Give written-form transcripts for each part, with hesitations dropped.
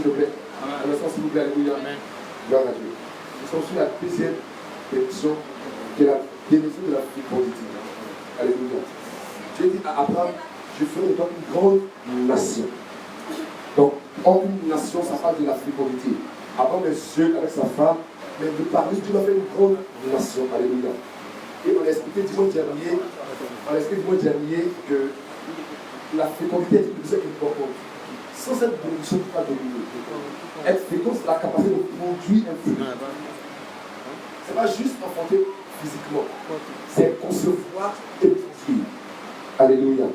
te plaît. Un instant, s'il vous plaît, alléluia. Gloire à Dieu. Nous sommes sur la deuxième bénédiction, qui est la bénédiction de la fécondité. Alléluia. Dieu dit à Abraham, je ferai de toi une grande nation. Donc, en une nation, ça parle de la fécondité. Abraham est seul avec sa femme, mais de parmi Dieu va faire une grande nation. Alléluia. Et on a expliqué dimanche dernier que la fécondité est une chose importante. Sans cette bénédiction, tu ne peux pas dominer. Être fécond, c'est la capacité de produire un fruit. Ce n'est pas juste enfanter physiquement, c'est concevoir et produire. Alléluia.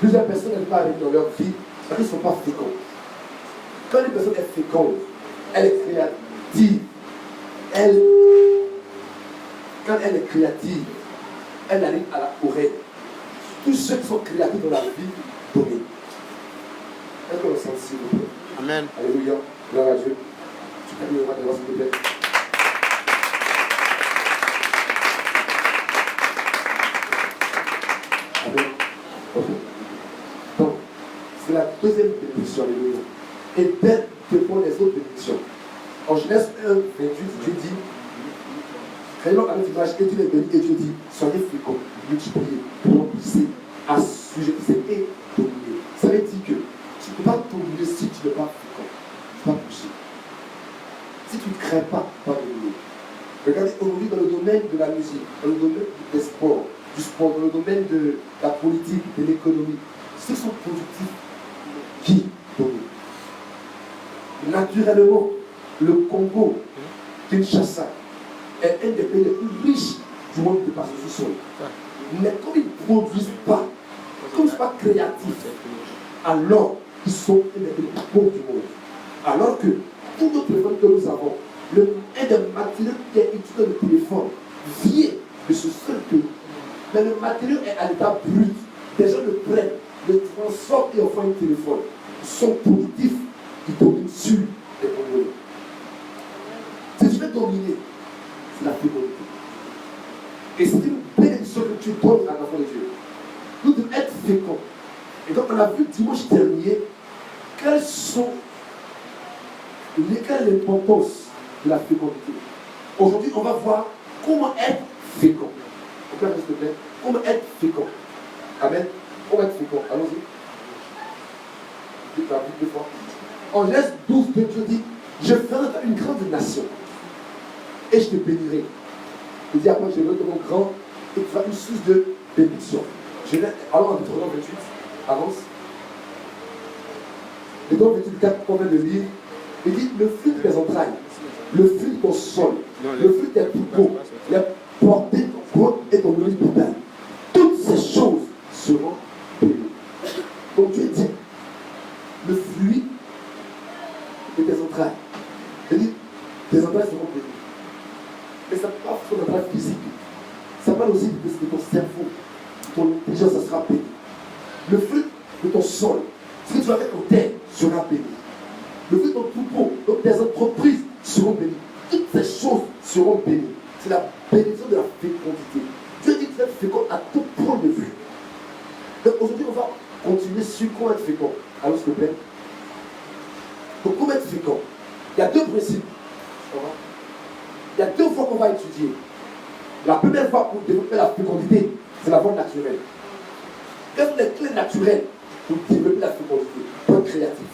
Plusieurs personnes n'aiment pas arriver dans leur vie parce qu'ils ne sont pas féconds. Quand une personne est féconde, elle est créative. Quand elle est créative, elle arrive à la oreille. Tous ceux qui sont créatifs dans la vie dominent. Est-ce qu'on le sent, s'il vous plaît? Amen. Alléluia. Gloire à Dieu. Tu peux me regarder, s'il te plaît. Amen. Ok. Donc, c'est la deuxième bénédiction. Alléluia. Et d'être devant les autres bénédictions. En Genèse 1, 28, Dieu dit, créons à notre image, et Dieu les bénit, et Dieu dit, soyez féconds, multipliez, remplissez, assujettissez et dominez. Ça veut dire que tu ne peux pas dominer si tu n'es pas fécond. Tu ne peux pas bouger. Si tu ne crées pas, tu ne peux pas dominer. Regardez aujourd'hui dans le domaine de la musique, dans le domaine des sports, du sport, dans le domaine de la politique, de l'économie, ceux qui sont productifs, qui dominent. Naturellement, le Congo, Kinshasa, est un des pays les plus riches du monde de par ce sol. Mais comme ils ne produisent pas, comme ils ne sont pas créatifs, alors ils sont un des pays les plus pauvres du monde. Alors que tous nos téléphones que nous avons, un des matériaux qui est utilisé dans le téléphone vient de ce seul pays. Mais le matériau est à l'état brut. Les gens le prennent, le transforment et en font un téléphone. Ils sont productifs, ils dominent sur les communautés. Si tu veux dominer, c'est la fécondité. Et c'est une bénédiction que tu donnes à l'enfant de Dieu. Nous devons être féconds. Et donc on a vu dimanche dernier quelle est l'importance de la fécondité. Aujourd'hui, on va voir comment être fécond. On peut s'il te plaît. Comment être fécond. Amen. Comment être fécond. Allons-y. Dites la Bible deux fois. En Genèse 12, Dieu dit, je ferai une grande nation. Et je te bénirai. Il dit après, je vais te mon grand et tu feras une source de bénédiction. Alors en Deutéronome 28, avance. Deutéronome 28, 4, qu'on vient de lire. Il dit, le fruit de tes entrailles, le fruit de ton sol, le fruit de tes troupeaux, les portées de ton gros et ton olive brutale. Toutes ces choses seront bénies. Donc Dieu dit, le fruit de tes entrailles. Il dit, tes entrailles seront bénies. Mais ça ne peut pas faire un travail physique. Ça parle aussi de ton cerveau. Ton intelligence, ça sera béni. Le fruit de ton sol, ce que tu vas mettre en terre, sera béni. Le fruit de ton troupeau, donc tes entreprises seront bénies. Toutes ces choses seront bénies. C'est la bénédiction de la fécondité. Dieu dit que tu es fécond à tout point de vue. Donc aujourd'hui, on va continuer sur comment être fécond. Alors, s'il te plaît. Donc, comment être fécond? Il y a deux principes. Il y a deux voies qu'on va étudier. La première voie pour développer la fécondité, c'est la voie naturelle. Quelles sont les clés naturelles pour développer la fécondité, pour être créatif?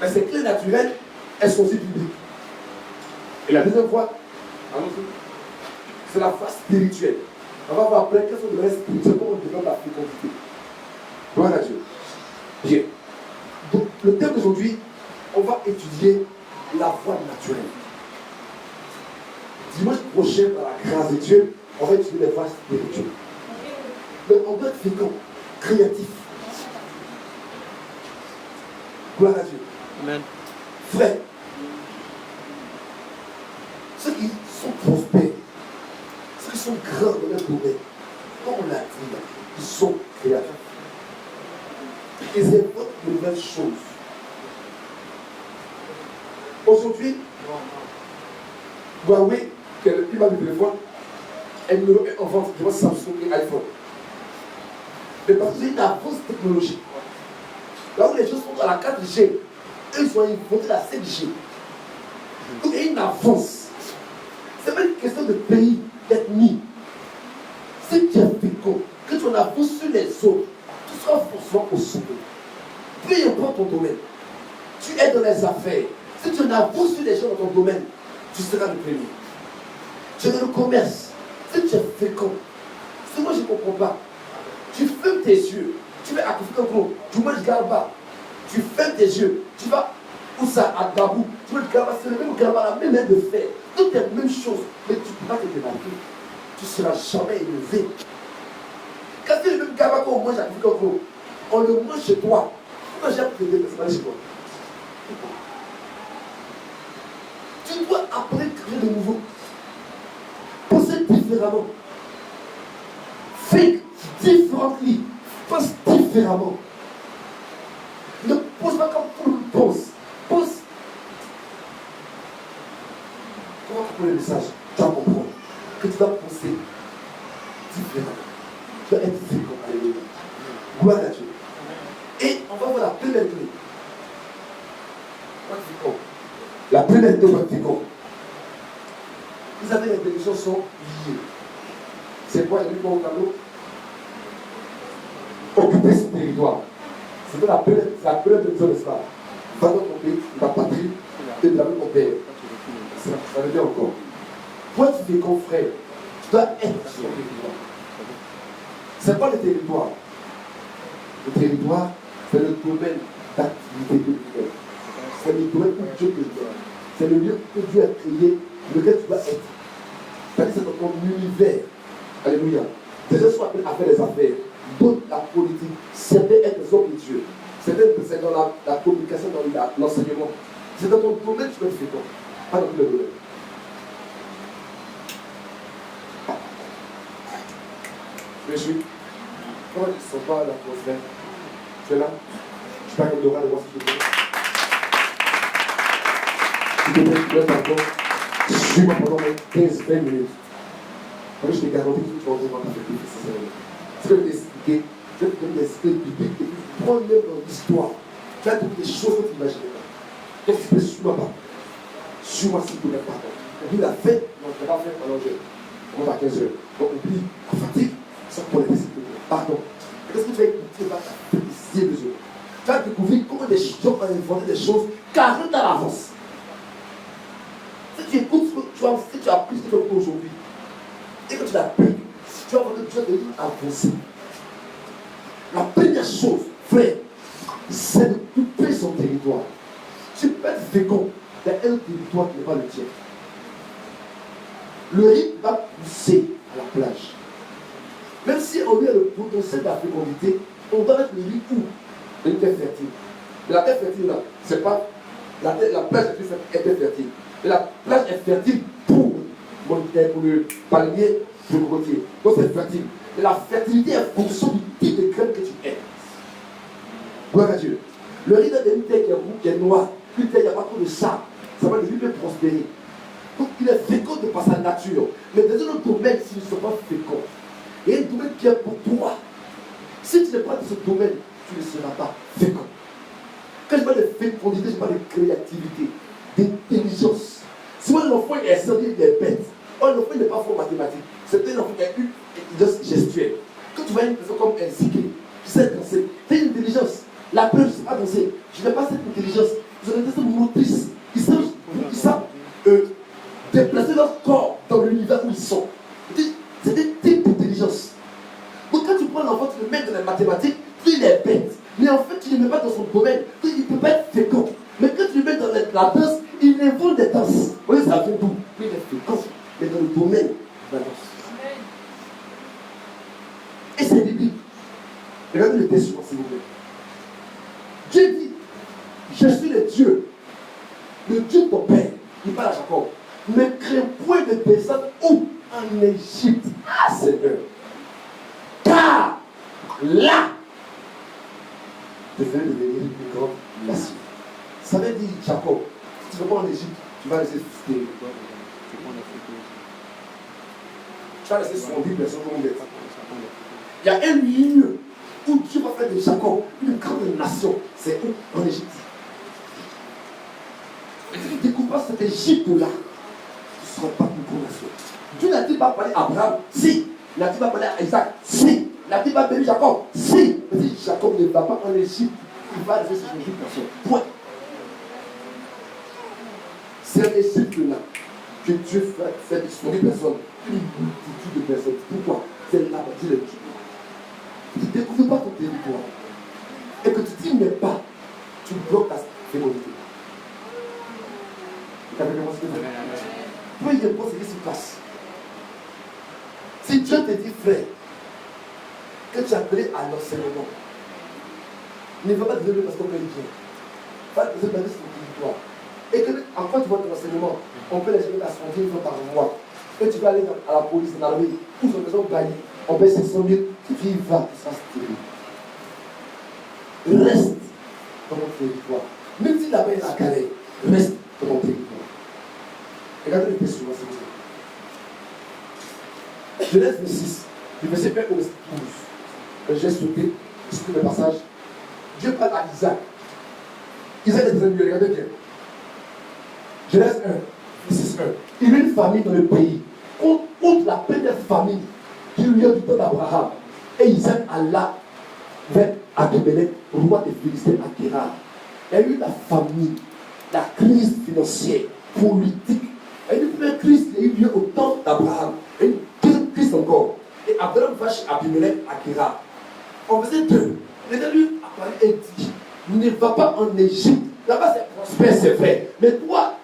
Mais ces clés naturelles, elles sont aussi bibliques. Et la deuxième voie, c'est la voie spirituelle. On va voir après quelles sont les voies spirituelles pour développer la fécondité. Gloire à Dieu. Bien. Donc, le thème d'aujourd'hui, on va étudier la voie naturelle. Dimanche prochain, par la grâce de Dieu, on va étudier les voies spirituelles. Donc, on doit être fécond, créatif. Gloire à Dieu. Amen. Frère, ceux qui sont prospères, ceux qui sont grands dans leur domaine, comme on l'a dit, ils sont créatifs. Ils inventent de nouvelles choses. Aujourd'hui, Huawei, qui est le plus bas du téléphone, est numéro 1 en vente devant Samsung et iPhone. Mais parce qu'il y a une avance technologique. Là où les choses sont dans la 4G, eux Ils ont inventé la 5G. Donc il y a une avance. C'est pas une question de pays, d'ethnie. Si tu es fécond, que tu en avances sur les autres, tu seras forcément au sommet. Peu importe ton domaine. Tu es dans les affaires. Si tu en avances sur les gens dans ton domaine, tu seras le premier. Tu es dans le commerce. Si tu es fécond, si moi je ne comprends pas, tu fermes tes yeux, tu vas à Koufoukou, tu manges Garba, tu fermes tes yeux, tu vas où ça, à Gabou, tu veux le Garba, c'est le même Garba, la même main de fer, toutes les mêmes choses, mais tu ne peux pas te démarquer. Tu ne seras jamais élevé. Quand c'est le même Garba qu'on mange à Koufoukou, on le mange chez toi. Pourquoi j'ai appris de c'est pas chez toi? Tu dois apprendre quelque chose de nouveau. Penser différemment. Think differently. Pense différemment. Ne pose pas comme tout le monde pense. Pense. Comment tu prends le message? Tu vas comprendre que tu dois penser différemment. Tu dois être fécond. Alléluia. Gloire à Dieu. Et on va voir la première clé. La première clé de fécond. Vous avez les bénédictions sont liées. C'est quoi le au tableau? Occuper ce territoire. C'est la première bénédiction de ça. Va dans ton pays, ta patrie, et de la ton père. Ça veut dire encore. Pour être fécond, frère, tu dois être sur le territoire. C'est pas le territoire. Le territoire, c'est le domaine d'activité que tu fais. C'est le domaine où Dieu te donne. C'est le lieu que Dieu a créé, lequel tu dois être. C'est dans ton univers. Alléluia. Des gens sont appelés à faire des affaires, d'autres la politique, certains être des hommes de Dieu. Certains c'est dans la communication, dans l'enseignement. C'est dans ton domaine que tu peux être fécond. Pas dans tous les domaines. Je suis. Comment tu ne sens pas l'atmosphère? Tu es là? Je parle de l'oral de voir si tu peux. Tu te mets là maintenant. Suis-moi pendant 15-20 minutes. Moi, je te garantis que tu vas entendre ta fête. Je vais t'expliquer. Je vais te donner des explications bibliques. Et puis, prends même dans l'histoire. Tu as toutes les choses que tu n'imagines pas. Qu'est-ce que tu peux? Suis-moi pas. Suis-moi s'il te plaît, pardon. Oublie la fête. Non, je ne vais pas faire pendant on va à 15 heures. Donc, oublie la fatigue. Ça pour les s'il te plaît. Pardon. Qu'est-ce que tu vas écouter? Tu vas t'apprécier les autres. Tu vas découvrir comment des gens ont inventé des choses 40 ans à l'avance. Si tu écoutes, si tu as appris ce que tu as aujourd'hui, et que tu l'as pris, tu vas voir que tu as devenu avancé. La première chose, frère, c'est d'occuper son territoire. Tu peux être fécond dans un territoire qui n'est pas le tien. Le riz va pousser à la plage. Même si on a le potentiel de la fécondité, on doit mettre le riz où? Une terre fertile. Mais la terre fertile là, c'est pas. La plage est fertile. Mais la plage est fertile pour le palmier de cocotier. Donc c'est fertile. Et la fertilité est fonction du type de graine que tu es. Gloire à Dieu. Le riz dans une terre qui est rouge, qui est noire, une terre, il n'y a pas trop de sable. Ça va le riz peut prospérer. Donc il est fécond de par sa nature. Mais dans un autre domaine, s'il ne sont pas féconds, il y a un domaine qui est pour toi. Si tu n'es pas dans ce domaine, tu ne seras pas fécond. Quand je parle de fécondité, je parle de créativité, d'intelligence. Si moi l'enfant est servi des bêtes, l'enfant n'est pas fort en mathématiques, c'est un enfant qui a eu une intelligence gestuelle. Quand tu vois une personne comme un cyclé, tu sais danser, tu as une intelligence. La preuve, je ne sais pas danser, je n'ai pas cette intelligence. Ils ont une intelligence motrice. Ils savent déplacer leur corps dans l'univers où ils sont. C'est des types d'intelligence. Donc quand tu prends l'enfant, tu le mets dans les mathématiques, il est bête. Mais en fait, tu ne le mets pas dans son domaine, il ne peut pas être fécond. Mais quand tu le mets dans la danse, il invente des danses. Vous voyez, ça vient d'où? Il est fécond, mais dans le domaine de la danse. Et c'est biblique. Regardez le texte, s'il vous plaît. Dieu dit, je suis le Dieu de ton père. Il parle à Jacob. Ne crains point de descendre où? En Égypte. Ah, Seigneur. Car là, je vais devenir une plus grande nation. Ça veut dire, Jacob, si tu ne vas pas en Égypte, tu vas laisser souffrir. Tu vas laisser 70 personnes comme vous êtes. Il y a un lieu où Dieu va faire de Jacob une grande nation. C'est où? En Égypte. Si tu ne découvres pas cette Égypte-là, tu ne seras pas une grande nation. Dieu n'a-t-il pas parlé à Abraham? Si. N'a-t-il pas parlé à Isaac? Si. N'a-t-il pas béni Jacob? Si. Il dit Jacob ne va pas en Égypte. Il va rester sur Égypte personne. Point. C'est l'Égypte-là que Dieu fait disponible personne. Une multitude de personnes. Pourquoi? C'est là que Dieu l'Égypte. Tu ne découvres pas ton territoire. Et que tu t'y mets pas, tu bloques ta fécondité. Peu importe ce qui se passe. Si Dieu te dit, frère, que tu es appelé à l'enseignement, ne va pas te lever parce qu'on paye bien. Va te lever sur ton territoire. Et que, quand tu vois ton enseignement, on peut les gérer à 110 000 par mois. Et tu vas aller à la police, dans l'armée, ou sur maison baillée, on paye 500 000, tu y vas, tu seras stérile. Reste dans ton territoire. Même si là-bas il y a la galère, reste dans ton territoire. Regardez le texte suivant, s'il vous plaît. Genèse 26, du verset 1 au verset 12. J'ai sauté, c'est le passage. Dieu parle à Isaac. Isaac est très mieux, regardez bien. Genèse 1, verset 1. Il y a une famille dans le pays, contre la première famille qui lui a du temps d'Abraham. Et Isaac alla vers Abimelech, roi des Philistins à Guérar. Il y a eu la famille, la crise financière, politique. Il y a eu une première crise qui a eu lieu au temps d'Abraham. Et une deuxième crise encore. Et Abraham va chez Abimelech à Guérar. En verset 2, l'Éternel a parlé et dit, ne va pas en Égypte. Là-bas c'est prospère, c'est vrai. Mais toi,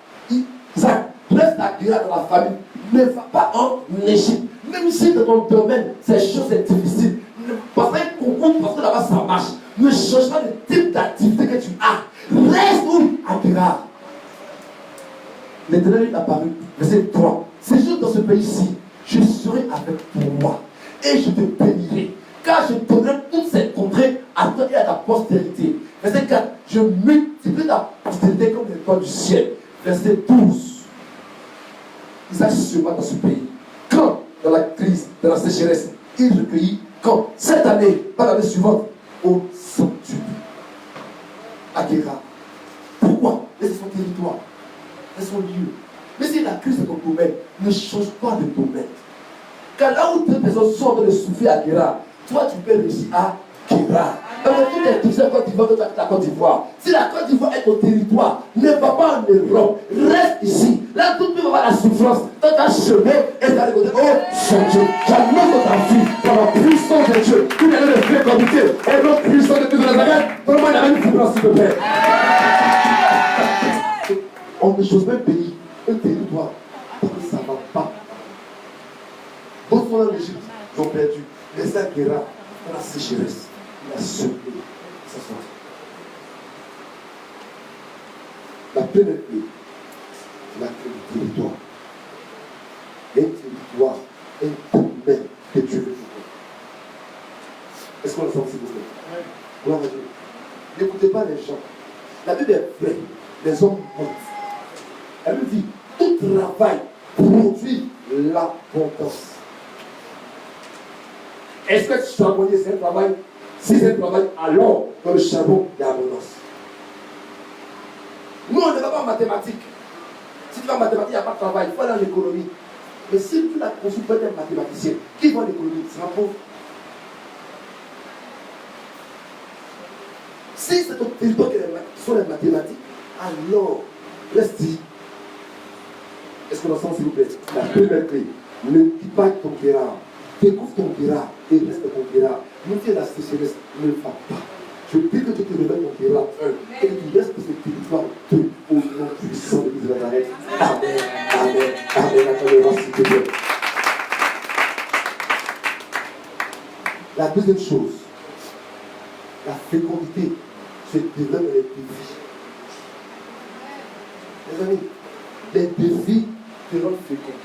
Isaac, reste à Guérar dans la famille. Ne va pas en Égypte. Même si dans ton domaine, ces choses sont difficiles. Parce que là-bas ça marche. Ne change pas le type d'activité que tu as. Reste où? À Guérar. L'Éternel est apparu. Verset 3. Séjourne dans ce pays-ci. Je serai avec toi. Et je te bénirai. Car je donnerai toutes ces contrées à toi et à ta postérité. Verset 4. Je multiplierai ta postérité comme les étoiles du ciel. Verset 12. Isaac sera dans ce pays. Quand, dans la crise, dans la sécheresse, il recueillit. Quand, cette année, pas l'année suivante, au sanctuaire. À Guérar. Pourquoi? C'est son territoire. C'est son lieu. Mais si la crise est ton domaine, ne change pas de domaine. Car là où deux personnes sont en train de souffrir à Guérar, toi tu peux réussir à Guérar. Alors tout est difficile Côte d'Ivoire que tu as la Côte d'Ivoire. Si la Côte d'Ivoire est ton territoire, ne va pas en Europe. Reste ici. Là tout le monde va avoir la souffrance. Dans ta chemin, et tu vas dire, oh son Dieu, j'annonce ta vie par la puissance de Dieu. Tu viens de le faire comité. Et l'autre puissance de Dieu de Nazareth, vraiment il y a une souffrance s'il te plaît. On ne chose même pays, un territoire, parce que ça ne va pas. D'autres sont en Égypte, ils ont perdu. Les Guérar, dans la sécheresse, il a semé sa sortie. La première clé, c'est la clé du territoire. Un territoire, un domaine que Dieu veut jouer. Est-ce qu'on le sent, s'il vous plaît? Gloire à Dieu. N'écoutez pas les gens. La Bible est vraie. Les hommes mentent. Elle me dit, tout travail produit l'abondance. Est-ce que tu dois moyen, c'est un travail? Si c'est un travail, alors, dans le charbon, il y a abondance. Nous, on ne va pas en mathématiques. Si tu vas en mathématiques, il n'y a pas de travail. Il faut aller en économie. Mais si tu l'as conçu pour être un mathématicien, qui va en économie? Tu seras pauvre. Si c'est ton territoire qui sont les mathématiques, alors, reste-y. Est-ce qu'on entend, s'il vous plaît? La première clé, ne quitte pas ton Guérar. Découvre ton Guérar et reste ton Guérar. Même si la sécheresse ne va pas. Je prie que tu te réveilles ton Guérar, 1, et que tu restes sur ce territoire, 2, au nom puissant de l'Église de Nazareth. Amen, amen, amen. Attendez-moi, s'il te plaît. La deuxième chose, la fécondité se développe dans les défis. Les amis, les défis te rendent fécond.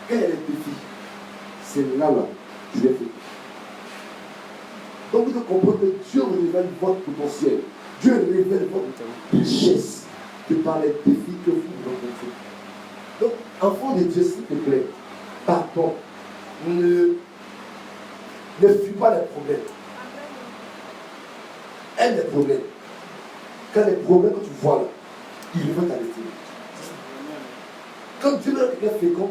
Quel est le défi? C'est là, tu es fécond. Donc, vous devez comprendre que Dieu révèle votre potentiel. Dieu révèle votre richesse que par les défis que vous rencontrez. Donc, enfant de Dieu, s'il te plaît, pardon, ne fuis pas les problèmes. Aime les problèmes. Quand les problèmes que tu vois là, ils veulent ta destinée. Quand Dieu est quelqu'un fécond,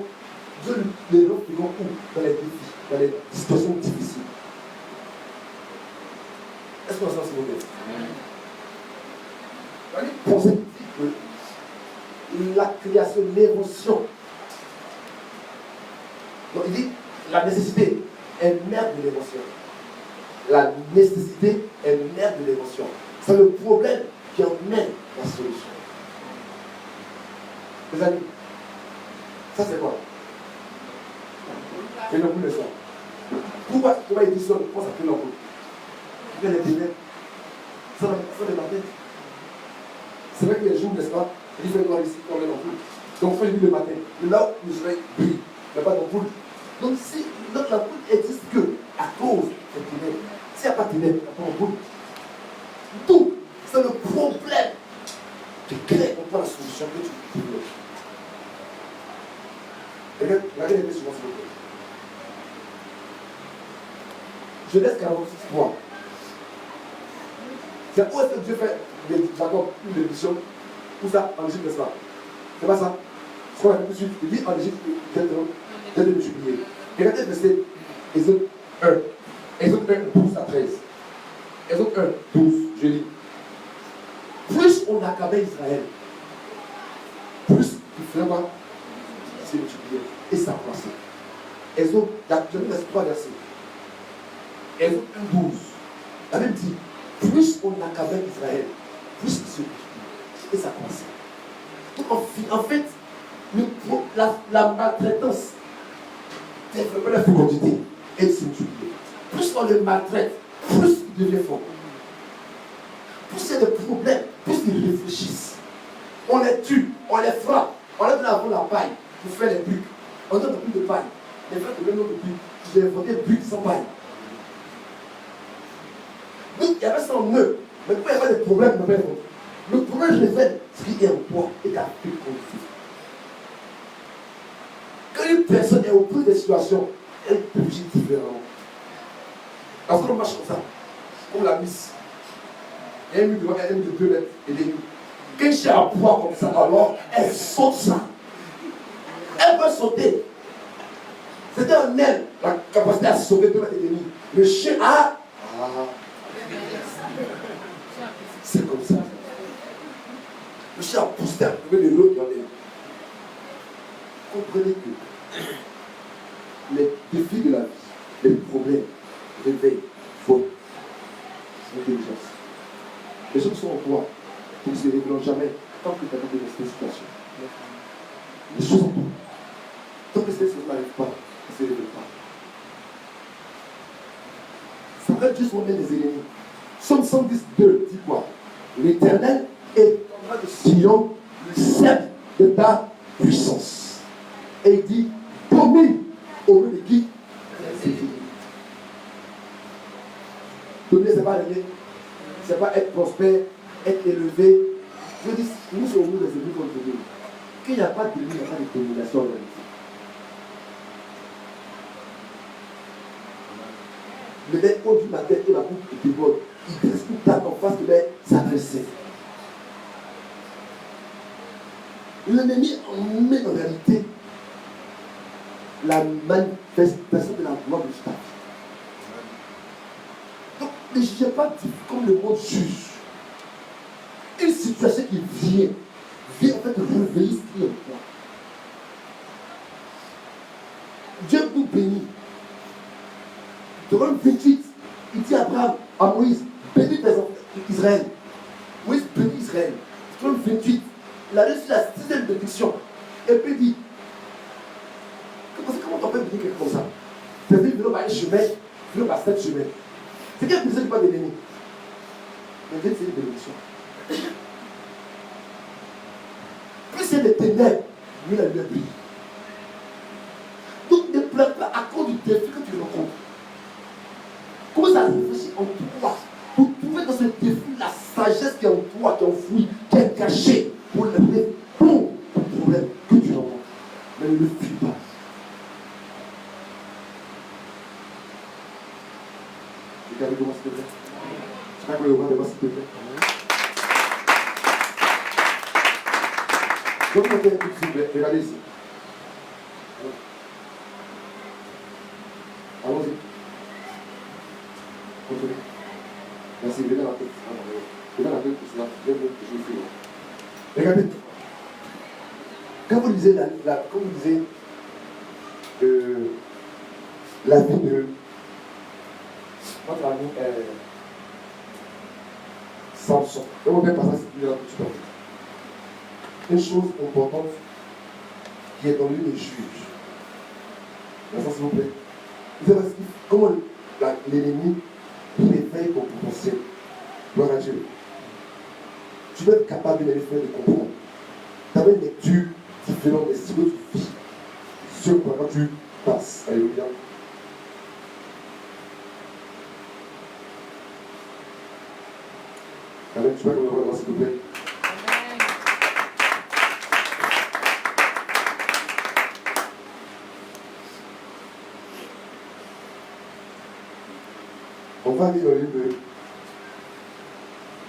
Dieu les rend féconds où? Dans les défis, dans les situations difficiles. Est-ce qu'on s'en souvient? Pensez que la création, l'émotion. Donc il dit, la nécessité est mère de l'émotion. La nécessité est mère de l'émotion. C'est le problème qui emmène la solution. Les amis, ça c'est quoi? C'est l'ampoule de ça. Pourquoi il dit ça? Pourquoi ça fait l'ampoule? Il y a les ténèbres. Ça de ma tête. C'est vrai qu'il y a des jours, n'est-ce pas? Il fait noir ici, comme l'ampoule. Donc il fait le matin. Là où le soleil brille, il n'y a pas d'ampoule. Donc si l'ampoule existe que à cause des ténèbres. S'il n'y a pas de ténèbres, il n'y a pas d'ampoule. Donc, c'est le problème qui crée pour la solution que tu veux. Regardez les souvent sur le côté. Genèse 46, 3. C'est où est-ce que Dieu fait Jacob une bénédiction? Où ça? En Égypte, n'est-ce pas? C'est pas ça? Ce qu'on a fait tout de suite, il dit en Égypte, j'ai de multiplier. Regardez le verset Exode 1. Exode 1, 12 à 13. Exode 1, 12, je lis. Plus on accabait Israël, plus il ferait quoi? C'est multiplié. Et ça croissait. Exode, je vous laisse 3 versets. Exode 1, 12. La Bible dit, plus on accabait Israël, plus il se multipliait. Et ça croissait. Donc en fait, la maltraitance développait la fécondité et il se multipliait. Plus on le maltraite, plus il devient fort. Plus il y a des problèmes, plus ils réfléchissent. On les tue, on les frappe, on leur donne avant la paille pour faire les briques. On donne plus de paille. Les frères de même de briques. J'ai inventé briques sans paille. Donc il y avait ça en eux. Mais quand il y avait des problèmes, le problème révèle ce qui est en toi et ta fécondité. Quand une personne est au plus des situations, elle peut agir différemment. Parce qu'on marche comme ça, comme la miss. Il y a une mur de 2 mètres et demi. Quand j'ai un poids comme ça, alors elle saute ça. Elle peut sauter. C'était en elle, la capacité à sauter 2 mètres et demi. Le chien a. C'est comme ça. Le chien a poussé un peu de l'eau qui en est. Comprenez que les défis de la vie, les problèmes, réveillent votre intelligence. Les choses sont en toi qui ne se révéleront jamais tant que tu n'as pas de cette situation. Les choses en toi. Tant que ces choses n'arrivent pas, elles ne se révèlent pas. C'est vrai que Dieu soit même des ennemis. Somme 110, 2 dit quoi? L'Éternel étendra de Sion le sceptre de ta puissance. Et il dit, domine au lieu de qui? Dominer, ce n'est pas régler. Ce n'est pas être prospère, être élevé. Je dis, nous sommes nous les ennemis contre Dieu. Qu'il n'y a pas de domine, il n'y a pas de domination en réalité. Le mec conduit ma tête et ma boucle qui déborde. Il reste tout en face de s'adresser. L'ennemi met en réalité la manifestation de la gloire de Dieu. Donc, ne jugez pas comme le monde juge. Une situation qui vient en fait réveiller ce qui est en toi. Dieu nous bénit. Dans 28, il dit à Abraham, à Moïse, bénis tes enfants Israël. Moïse bénit Israël. Dans 28, il a reçu la 6e bénédiction. Et puis il dit, comment on peut bénir quelque chose comme ça? C'est dit, venons par un chemin, venons par 7 chemins. C'est quelle bénédiction qui va bénir? Mais c'est une bénédiction. Plus c'est des ténèbres, mieux la lumière brille. Donc ne pleure pas à cause du défi que tu rencontres. Commence à réfléchir en toi pour trouver dans ce défi la sagesse qui est en toi, qui est enfouie, qui est cachée pour le répondre au problème que tu rencontres. Mais ne le fuis pas. Regardez comment s'il te plaît. J'espère que le roi de moi s'il te plaît. Donc, vous mettez un coup de fil, regardez ici. Allons-y. Continuez. Merci, venez la tête. Venez la tête pour cela. Regardez. Quand vous lisez la vie de notre ami Samson, on va faire passer ce là tout de suite. Une chose importante qui est dans le livre des juges. Maintenant, s'il vous plaît. Vous savez comment l'ennemi réveille ton potentiel. Gloire à Dieu. Tu dois être capable de les faire de comprendre. Tu as une lecture différente des styles de vie. Sur quoi tu passes. Alléluia. Amen. Tu peux me revoir, s'il vous plaît. On va aller dans le livre de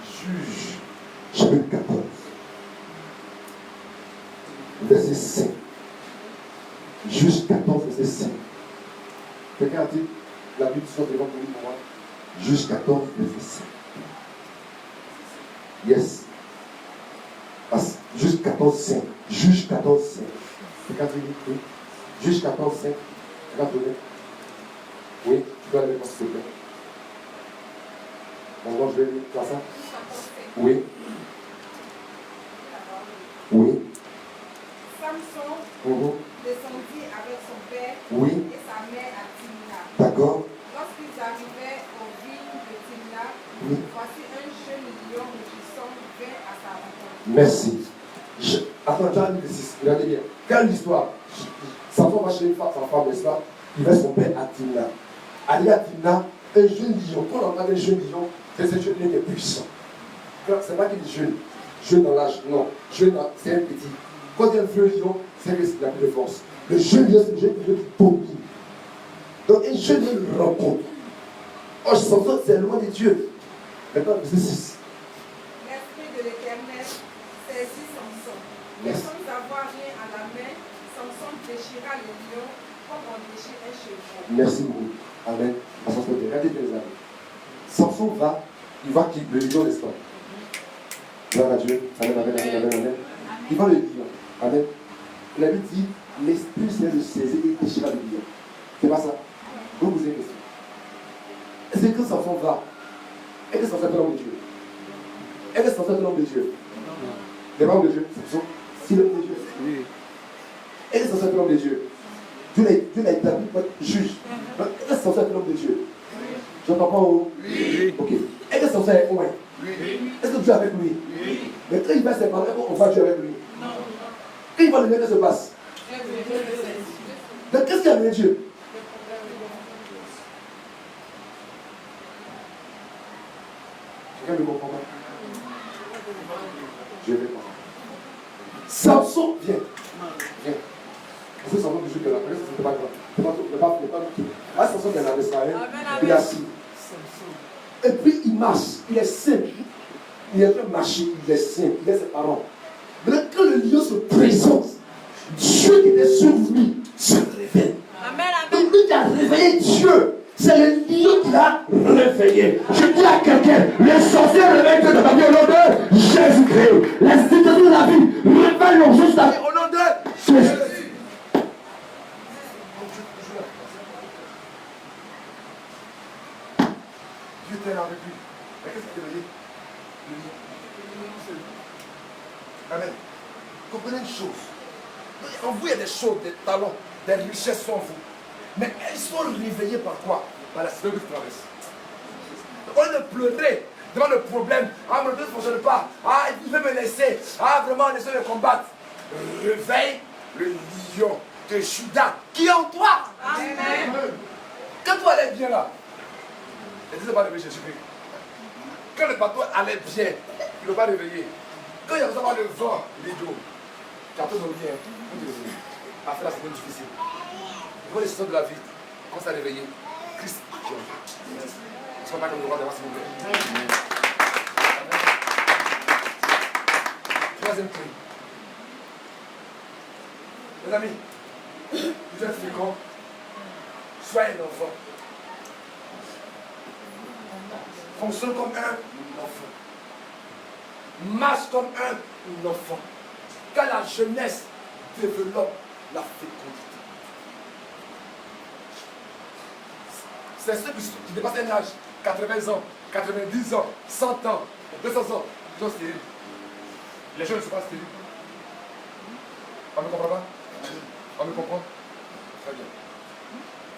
Juge, chapitre 14, verset 5. Juge 14, verset 5. Quelqu'un a dit la Bible soit devant vous pour moi. Juge 14, verset 5. Yes. Juge 14, 5. Juge 14, 5. Quelqu'un a dit oui. Juge 14, 5. Quelqu'un a donné. Oui, tu dois aller voir s'il te plaît. Bon, je vais lire ça. Oui. Oui. Samson descendit avec son père et sa mère à Timna. D'accord. Lorsqu'ils arrivaient aux vignes de Timna, voici un jeune lion rugissant vint à sa rencontre. Merci. Attends, j'arrive ici. Regardez bien. Quelle histoire. Samson va chez une femme, sa femme, n'est-ce pas? Il va son père à Timna. Aller à Timna, un jeune lion. Quand on entend un jeune lion, c'est ce jeune lion qui est puissant. C'est pas qu'il est jeune. Jeune dans l'âge, non. Jeune, c'est un petit. Quand il y a un vieux lion, c'est qu'il n'a plus de force. Le jeune lion, c'est le jeune lion qui domine. Donc un jeune lion le rencontre. Oh, Samson, c'est loin de Dieu. Maintenant, verset 6. L'esprit de l'Éternel saisit Samson. Et sans avoir rien à la main, Samson déchira le lion comme on déchire un chevreau. Merci beaucoup. Amen. Regardez bien les amis. Samson va, il va qui le lion, n'est-ce pas? Gloire à Dieu. Amen, amen, amen, amen, amen. Il va le lion. Amen. La Bible dit, l'esprit c'est de saisir et déchirer le lion. C'est pas ça? Je vous poser une question. Est-ce que Samson va? Est-ce que Samson est l'homme de Dieu? Est-ce que Samson est l'homme de Dieu? C'est l'homme de Dieu. Samson, c'est l'homme de Dieu. Oui. Est-ce que Samson est l'homme de Dieu? Dieu l'a établi pour être juge. Est-ce que Samson est l'homme de Dieu? J'entends pas où? Oui. Ok. Est-ce que Samson est loin? Oui. Est-ce que Dieu est avec lui? Oui. Mais quand il va se séparer, on va Dieu avec lui? Non. Quand il va le mettre, qu'est-ce qui se passe? Donc qu'est-ce qu'il y a avec Dieu? Quelqu'un me comprend pas? Je vais pas. Samson, viens. Viens. Parce que Samson du jour de la presse, c'est pas grave. C'est pas tout. Ah, Samson vient à l'Israël, il est assis. Et puis il marche, il est simple. Il est en train de marcher, il est simple, il est ses parents. Mais quand le lion se présente, Dieu qui était sur lui se réveille. Donc lui qui a réveillé Dieu, c'est le lion qui l'a réveillé. Je dis à quelqu'un, les sorciers réveillent Dieu de ta vie au nom de Jésus-Christ. Les situations de la vie réveillent juste ta vie au nom de Jésus. Dieu était là avec lui. Mais qu'est-ce qu'il dit? Amen. Comprenez une chose. En vous, il y a des choses, des talents, des richesses en vous. Mais elles sont réveillées par quoi? Par la situation que vous traversez. Au lieu de pleurer devant le problème, ah, mon Dieu ne fonctionne pas, ah, il veut me laisser, ah, vraiment, laissez le combattre. Réveille le lion de Judas qui est en toi. Amen. Quand toi allais bien là, ne disais pas réveiller Jésus-Christ. Quand le bateau allait bien, il ne l'a pas réveillé. Quand il y a besoin de le vent, l'idiot, quand on revient, après la semaine difficile, devant les situations de la vie, quand ça réveillé, Christ, ne sois pas comme le roi de la s'il vous plaît. Troisième point. Mes amis, vous êtes féconds. Soyez un enfant. Fonctionne comme un enfant. Marche comme un enfant. Car la jeunesse développe la fécondité. C'est ceux qui dépassent un âge, 80 ans, 90 ans, 100 ans, 200 ans, ils sont stériles. Les jeunes ne sont pas stériles. On me comprend pas? On me comprend? Très bien.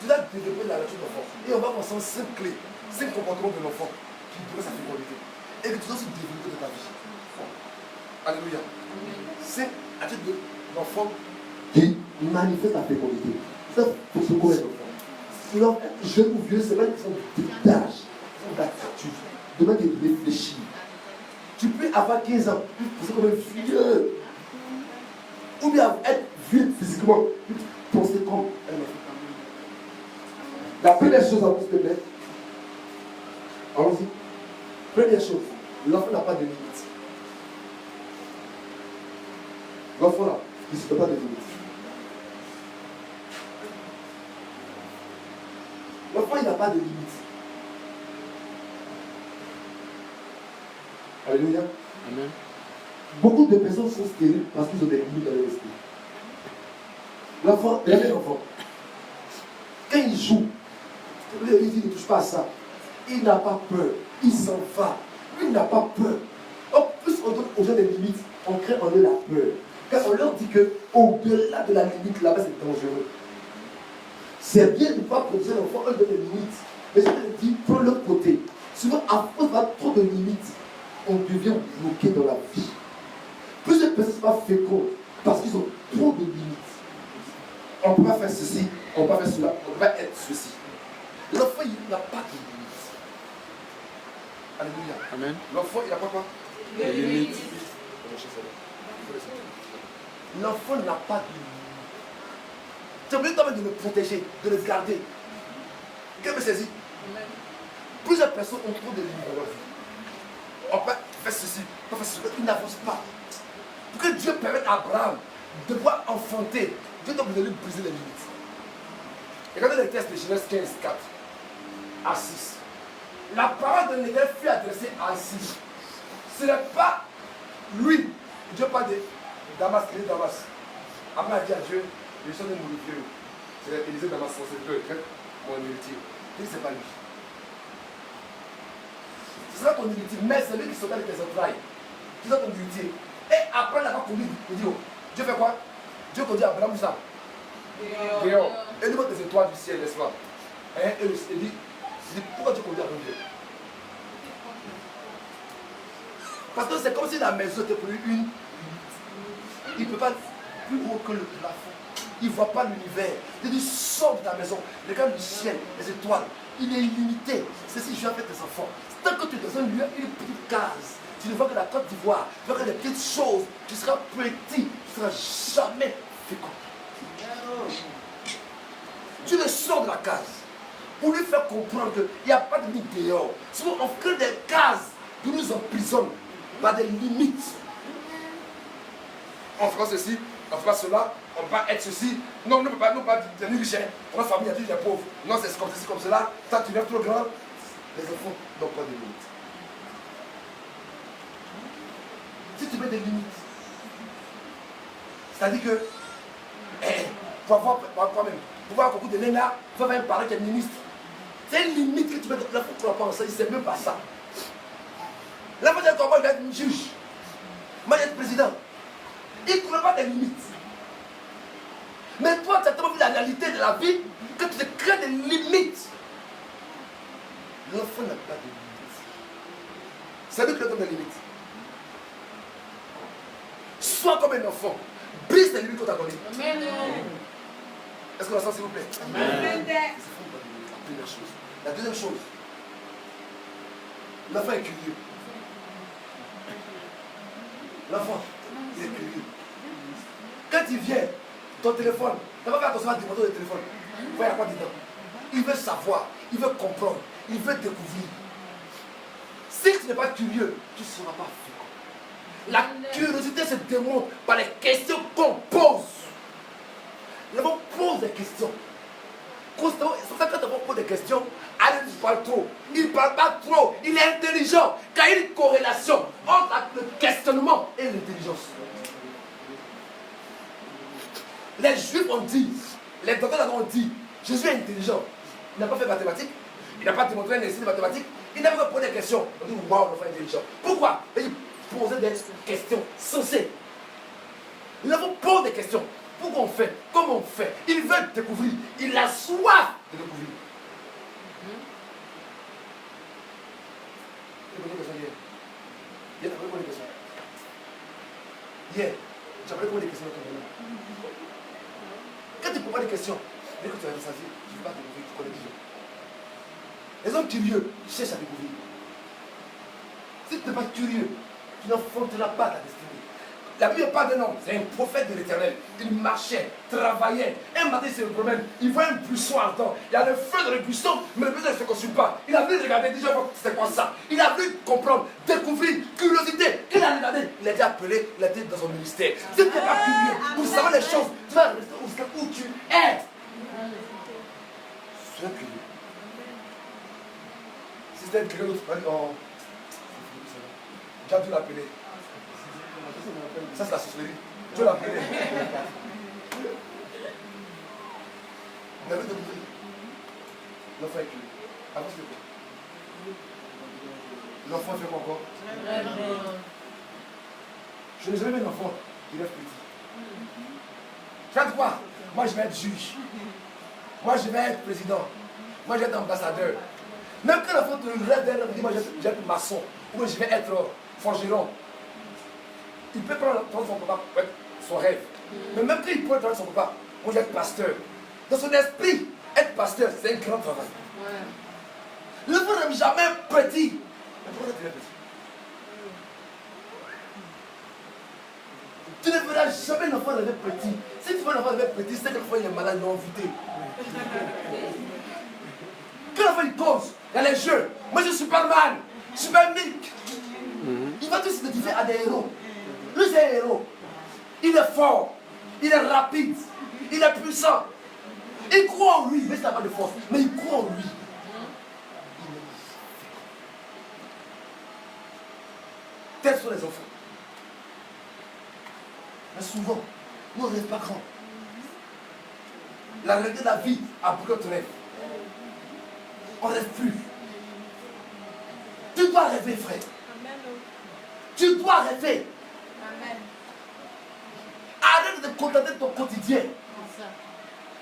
Tu dois développer la nature de l'enfant. Et on va voir ensemble 5 clés, 5 comportements de l'enfant qui développent sa fécondité. Et que tu dois aussi développer de ta vie. Alléluia. 5 attitudes de l'enfant qui manifeste la fécondité. Ça, pour ce qu'on est l'enfant. Sinon, jeune ou vieux, c'est pas une question d'âge, c'est d'attitude, de même de réfléchir. Tu peux avoir 15 ans, c'est comme un vieux. Ou bien être vieux physiquement, penser comme un enfant. La première chose, s'il te plaît, allons-y. Première chose, l'enfant n'a pas de limite. L'enfant là, il ne se fait pas de limite. L'enfant, il n'a pas de limite. Alléluia. Amen. Beaucoup de personnes sont stériles parce qu'ils ont des limites dans leur esprit. L'enfant, regardez l'enfant. Quand il joue, il dit ne touche pas à ça. Il n'a pas peur. Il s'en va. Lui, il n'a pas peur. En plus, on donne aux gens des limites. On crée en eux la peur. Quand on leur dit qu'au-delà de la limite, là-bas, c'est dangereux. C'est bien de ne pas produire l'enfant, on donne des limites. Mais je te dis, prends l'autre côté. Souvent, à force d'avoir trop de limites, on devient bloqué dans la vie. Plusieurs personnes ne sont pas fécondes parce qu'ils ont trop de limites. On ne peut pas faire ceci, on ne peut pas faire cela, on ne peut pas être ceci. L'enfant, il n'a pas de limites. Alléluia. Amen. L'enfant, il n'a pas quoi? Des limites. L'enfant n'a pas de limites. Tu as besoin quand même de le protéger, de le garder. Quelqu'un me saisit? Plusieurs personnes ont trop de limites dans leur vie. On peut faire ceci, on peut faire ceci, ils n'avancent pas. Pour que Dieu permette à Abraham de pouvoir enfanter, Dieu doit lui briser les limites. Regardez le texte de Genèse 15, 4 à 6. La parole de l'Éternel fut adressée à Ainsi. Ce n'est pas lui. Dieu parle de Damas, qui est Damas. Abraham a dit à Dieu, je suis de modifier. C'est Élisée Damas, son serviteur, mon héritier. Il dit, c'est pas lui. Ce sera ton héritier, mais c'est lui qui saura de tes entrailles. C'est ça ton héritier. Et après, il n'a pas connu. Il dit, oh, Dieu fait quoi? Dieu conduit Abraham où ça? Dehors. Et il voit des étoiles du ciel, n'est-ce pas? Et il dit, pourquoi Dieu conduit Abraham dehors? Parce que c'est comme si la maison était pour lui une. Il ne peut pas être plus haut que le plafond. Il ne voit pas l'univers. Il dit, sors de ta maison. Regarde le ciel, les étoiles. Il est illimité. C'est si je vais avec tes enfants. Tant que tu es dans un lieu, une petite case. Tu ne vois que la Côte d'Ivoire. Tu vois que des petites choses. Tu seras petit. Tu ne seras jamais fécond. Tu le sors de la case. Pour lui faire comprendre qu'il n'y a pas de limite dehors. Souvent, on crée des cases qui nous emprisonnent par des limites. On fera ceci, on fera cela, on va être ceci. Non, on ne peut pas devenir riche. Dans la famille, il y a toujours des pauvres. Non, c'est comme ceci, comme cela. Toi, tu lèves trop grand. Les enfants n'ont pas de limites. Si tu mets des limites, c'est-à-dire que, pour avoir quand même, pour avoir un concours de l'ENA, il faut avoir un parent qui est ministre. C'est une limite que tu mets. L'enfant ne croit pas en ça, il ne sait même pas ça. L'enfant dit comment il va être juge. Moi, je vais être président. Il ne connaît pas des limites. Mais toi, tu as tellement vu la réalité de la vie que tu te crées des limites. L'enfant n'a pas de limites. C'est lui qui lui donne des limites. Sois comme un enfant. Brise les limites qu'on t'a données. Amen. Est-ce qu'on a ça, s'il vous plaît? Amen. La première chose. La deuxième chose. L'enfant est curieux. L'enfant, il est curieux. Quand il vient, ton téléphone, tu vas faire attention à tes photos de téléphone. Il va y avoir quoi dedans? Il veut savoir, il veut comprendre, il veut découvrir. Si tu n'es pas curieux, tu ne seras pas fécond. La curiosité se démontre par les questions qu'on pose. pose des questions. Constamment, c'est pour ça que quand on pose des questions, Alain parle trop. Il ne parle pas trop. Il est intelligent. Car il y a une corrélation entre le questionnement et l'intelligence. Les Juifs ont dit, les docteurs ont dit, Jésus est intelligent. Il n'a pas fait mathématiques. Il n'a pas démontré un essai de mathématiques. Il n'a pas posé des questions. On dit, waouh, l'enfant est intelligent. Pourquoi? Il posait des questions sensées. Nous avons posé des questions. Pourquoi on fait? Comment on fait? Il veut découvrir. Il a soif de découvrir. J'ai posé une question hier. Hier, tu as posé une question. Hier, tu as posé des questions. Quand tu poses des questions, dès que tu as ressenti, tu ne vas pas découvrir, tu connais déjà. Les hommes curieux cherchent à découvrir. Si tu n'es pas curieux, tu n'enfanteras pas ta destinée. La Bible parle d'un homme, c'est un prophète de l'Éternel. Il marchait, travaillait. Un matin, c'est le problème. Il voit un buisson ardent. Il y a le feu dans le buisson, mais le buisson ne se consume pas. Il a voulu regarder, il dit, c'est quoi ça? Il a voulu comprendre, découvrir, curiosité. Il a regardé, il a été appelé, il a été dans son ministère. Si tu n'es pas curieux, pour savoir les choses, tu vas rester où tu es. Sois curieux. Si c'était quelqu'un d'autre, tu vas dire, oh, j'ai dû l'appeler. Ça, c'est la sorcellerie. Dieu l'a appelé. Vous avez découvert. L'enfant est curieux. Avant, c'était quoi? L'enfant fait quoi encore? Je n'ai jamais vu un enfant qui rêve petit. Faites quoi? Moi, je vais être juge. Moi, je vais être président. Moi, je vais être ambassadeur. Même quand l'enfant te rêve d'un dit, moi, je vais être maçon. Ou je vais être forgeron. Il peut prendre son papa pour être son rêve. Mais même quand il peut prendre son papa, moi je vais être pasteur. Dans son esprit, être pasteur, c'est un grand travail. Le L'enfant n'aime jamais petit. Mais pourquoi tu es petit? Tu ne verras jamais l'enfant rêver petit. Si tu vois l'enfant rêver petit, c'est que l'enfant est malade, non envoûté. Quand l'enfant il pose, il y a les jeux. Moi je suis Superman, Supermilk. Il va tous s'identifier à des héros. Lui c'est un héros. Il est fort, il est rapide, il est puissant. Il croit en lui, mais il n'a pas de force. Mais il croit en lui. Tels sont les enfants. Mais souvent, nous on ne rêve pas grand. La réalité de la vie a beaucoup de rêves. On ne rêve plus. Tu dois rêver, frère. Amen. Tu dois rêver. Amen. Arrête de te contenter de ton quotidien.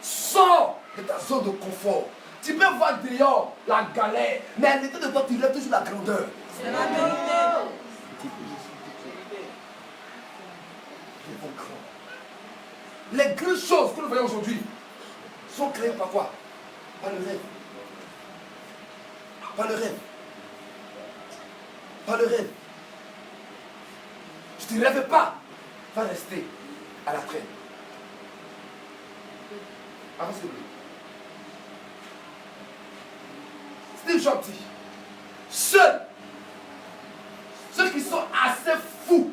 Sors de ta zone de confort. Tu peux voir dehors la galère, mais à l'intérieur de toi, tu rêves toujours la grandeur. C'est la vérité. Les grandes choses que nous voyons aujourd'hui sont créées par quoi? Par le rêve. Par le rêve. Par le rêve. Je ne rêve pas. Va rester à la traîne. Avant s'il vous plaît. Steve Jobs dit, ceux qui sont assez fous